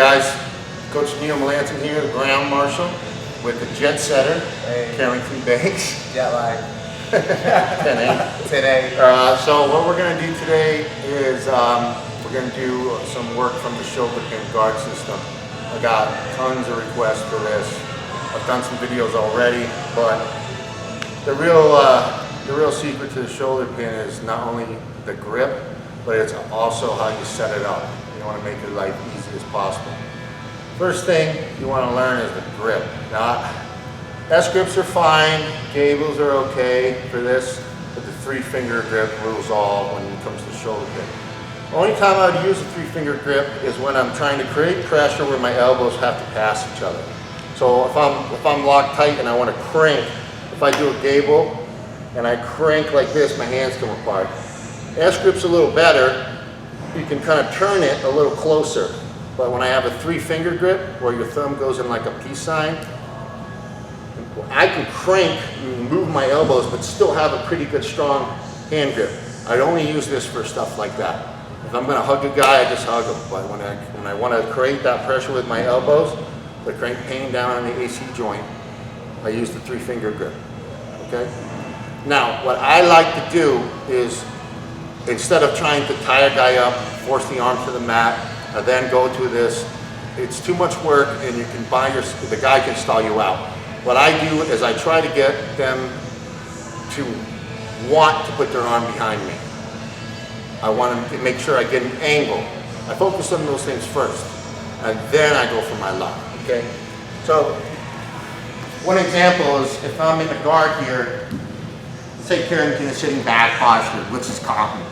guys, Coach Melanson here, the Ground Marshal, with the Jet Setter, carrying 3 bags. Jet lag. 10-8. So what we're going to do today is we're going to do some work from the shoulder pin guard system. I got tons of requests for this. I've done some videos already, but the real secret to the shoulder pin is not only the grip, but it's also how you set it up. You want to make your life easy as possible. First thing you want to learn is the grip. Now, S grips are fine, gables are okay for this, but the 3-finger grip rules all when it comes to shoulder pin. The only time I would use a 3-finger grip is when I'm trying to create pressure where my elbows have to pass each other. So if I'm locked tight and I want to crank, if I do a gable and I crank like this, my hands come apart. S grip's a little better. You can kind of turn it a little closer. But when I have a 3-finger grip where your thumb goes in like a peace sign, I can crank and move my elbows but still have a pretty good strong hand grip. I'd only use this for stuff like that. If I'm going to hug a guy, I just hug him. But when I want to create that pressure with my elbows, to crank pain down on the AC joint, I use the 3-finger grip. Okay? Now, what I like to do is, instead of trying to tie a guy up, force the arm to the mat, and then go to this, it's too much work and you can the guy can stall you out. What I do is I try to get them to want to put their arm behind me. I want to make sure I get an angle. I focus on those things first, and then I go for my lock, okay? So, one example is if I'm in the guard here, say Carrington is sitting back posture, which is common.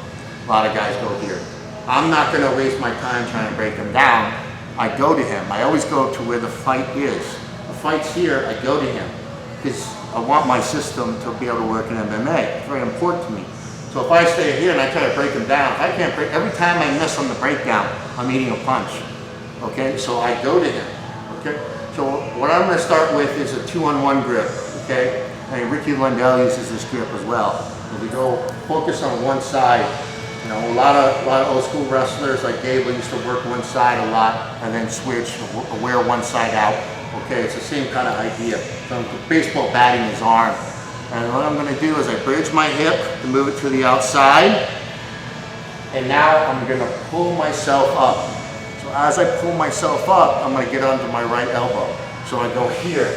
A lot of guys go here. I'm not going to waste my time trying to break him down. I go to him. I always go to where the fight is. The fight's here, I go to him. Because I want my system to be able to work in MMA. It's very important to me. So if I stay here and I try to break him down, if I can't break, every time I miss on the breakdown, I'm eating a punch. Okay, so I go to him. Okay, so what I'm going to start with is a 2-on-1 grip. Okay, and Ricky Lundell uses this grip as well. So we go focus on one side. You know, a lot of old school wrestlers like Gable used to work one side a lot and then switch, wear one side out. Okay, it's the same kind of idea. So I'm baseball batting his arm. And what I'm going to do is I bridge my hip to move it to the outside. And now I'm going to pull myself up. So as I pull myself up, I'm going to get onto my right elbow. So I go here.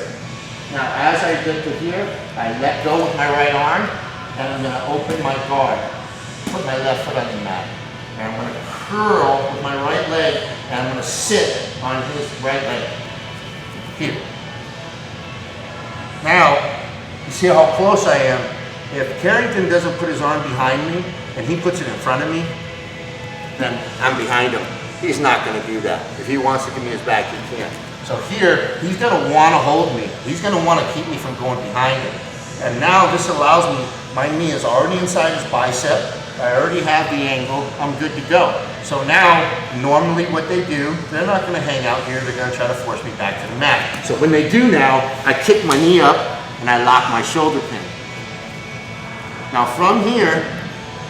Now as I get to here, I let go with my right arm and I'm going to open my guard. Put my left foot on the mat. And I'm going to curl with my right leg and I'm going to sit on his right leg. Here. Now, you see how close I am? If Carrington doesn't put his arm behind me and he puts it in front of me, then I'm behind him. He's not going to do that. If he wants to give me his back, he can't. So here, he's going to want to hold me. He's going to want to keep me from going behind him. And now this allows me, my knee is already inside his bicep. I already have the angle. I'm good to go. So now, normally what they do, they're not going to hang out here. They're going to try to force me back to the mat. So when they do now, I kick my knee up and I lock my shoulder pin. Now from here,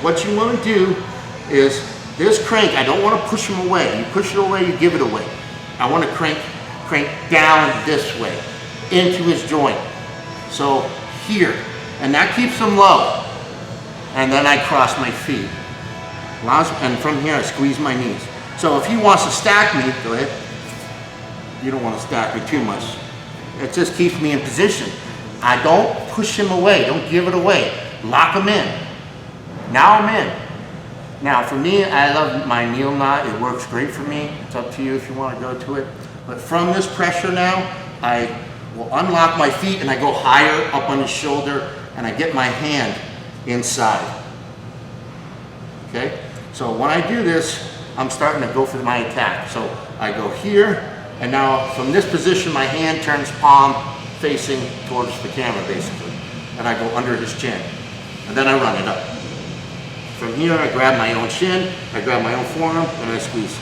what you want to do is this crank, I don't want to push him away. You push it away, you give it away. I want to crank down this way into his joint. So here, and that keeps him low. And then I cross my feet. And from here I squeeze my knees. So if he wants to stack me, go ahead. You don't want to stack me too much. It just keeps me in position. I don't push him away, don't give it away. Lock him in. Now I'm in. Now for me, I love my kneel knot. It works great for me. It's up to you if you want to go to it. But from this pressure now, I will unlock my feet and I go higher up on his shoulder and I get my hand inside. Okay? So when I do this, I'm starting to go for my attack. So I go here, and now from this position, my hand turns palm facing towards the camera, basically. And I go under his chin. And then I run it up. From here, I grab my own shin, I grab my own forearm, and I squeeze.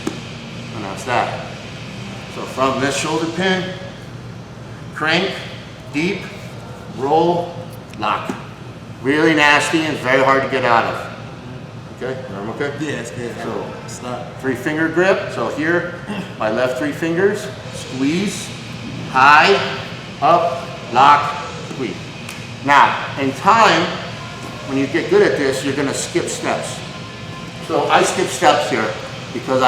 And that's that. So from this shoulder pin, crank, deep, roll, lock. Really nasty and very hard to get out of. Okay, arm okay? Yeah, it's good. So, It's not. 3-finger grip. So here, my left 3 fingers, squeeze, high, up, lock, squeeze. Now, in time, when you get good at this, you're gonna skip steps. So I skip steps here because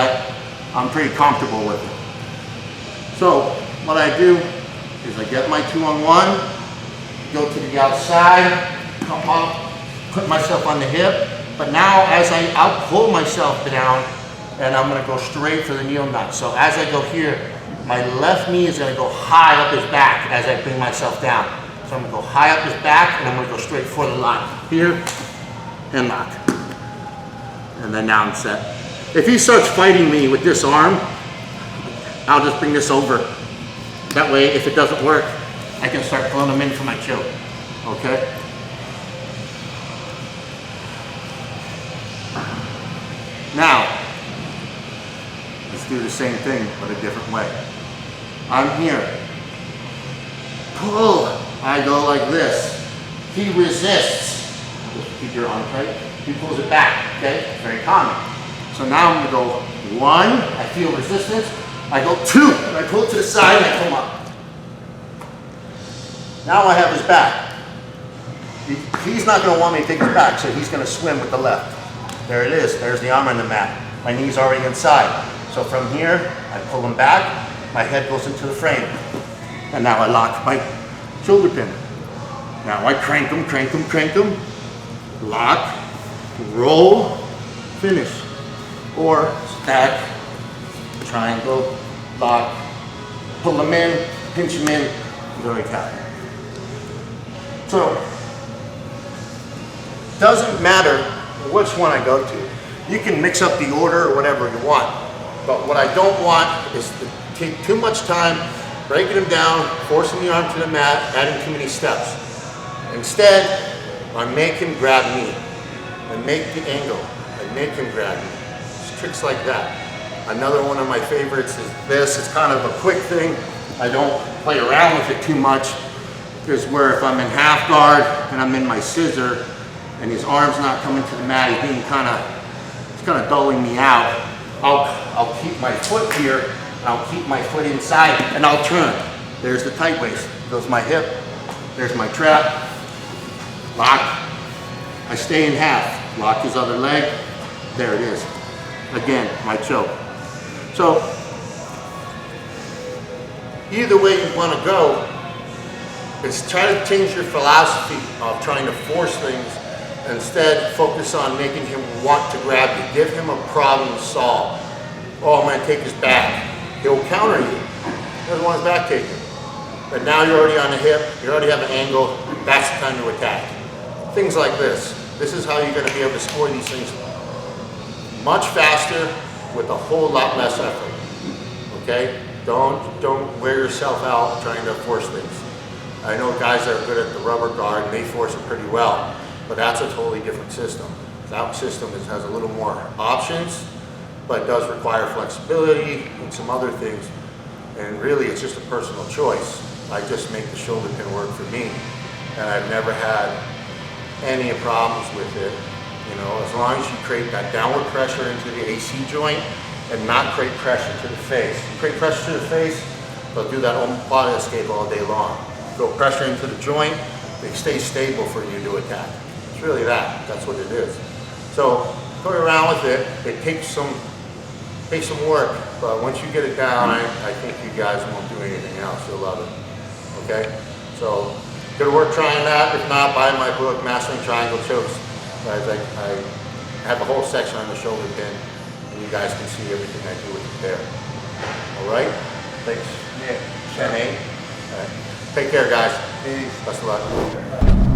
I'm pretty comfortable with it. So what I do is I get my 2-on-1, go to the outside, come up, put myself on the hip, but now I'll pull myself down and I'm gonna go straight for the kneel knot. So as I go here, my left knee is gonna go high up his back as I bring myself down. So I'm gonna go high up his back and I'm gonna go straight for the lock. Here, and lock. And then now I'm set. If he starts fighting me with this arm, I'll just bring this over. That way, if it doesn't work, I can start pulling him in for my choke, okay? Now, let's do the same thing, but a different way. I'm here. Pull. I go like this. He resists. Just keep your arm tight. He pulls it back, okay? Very common. So now I'm gonna go 1, I feel resistance. I go 2, and I pull it to the side and I come up. Now I have his back. He's not gonna want me to take his back, so he's gonna swim with the left. There it is, there's the arm on the mat. My knee's already inside. So from here, I pull him back, my head goes into the frame. And now I lock my shoulder pin. Now I crank him, lock, roll, finish. Or stack, triangle, lock, pull them in, pinch them in, go attack. So, doesn't matter which one I go to. You can mix up the order or whatever you want. But what I don't want is to take too much time breaking them down, forcing the arm to the mat, adding too many steps. Instead, I make him grab me. I make the angle. I make him grab me. It's tricks like that. Another one of my favorites is this. It's kind of a quick thing. I don't play around with it too much. Is where if I'm in half guard and I'm in my scissor and his arm's not coming to the mat, he's being kind of dulling me out. I'll keep my foot here. I'll keep my foot inside and I'll turn. There's the tight waist. Goes my hip. There's my trap. Lock. I stay in half. Lock his other leg. There it is. Again, my choke. So, either way you want to go, is try to change your philosophy of trying to force things. Instead, focus on making him want to grab you. Give him a problem to solve. Oh, I'm going to take his back. He'll counter you. He doesn't want his back taken. But now you're already on the hip. You already have an angle. That's the time to attack. Things like this. This is how you're going to be able to score these things much faster with a whole lot less effort. Okay? Don't wear yourself out trying to force things. I know guys that are good at the rubber guard and they force it pretty well, but that's a totally different system. That system has a little more options, but it does require flexibility and some other things. And really it's just a personal choice. I just make the shoulder pin work for me. And I've never had any problems with it. You know, as long as you create that downward pressure into the AC joint and not create pressure to the face. You create pressure to the face, they'll do that body escape all day long. Go pressure into the joint, they stay stable for you to attack. It's really that. That's what it is. So play around with it. It takes some work, but once you get it down, I think you guys won't do anything else. You'll love it. Okay? So good work trying that. If not, buy my book, Mastering Triangle Chokes. Guys, I have a whole section on the shoulder pin, and you guys can see everything I do with it there. All right? Thanks. Yeah. Shanae. All right. Take care, guys. Peace. Best of luck.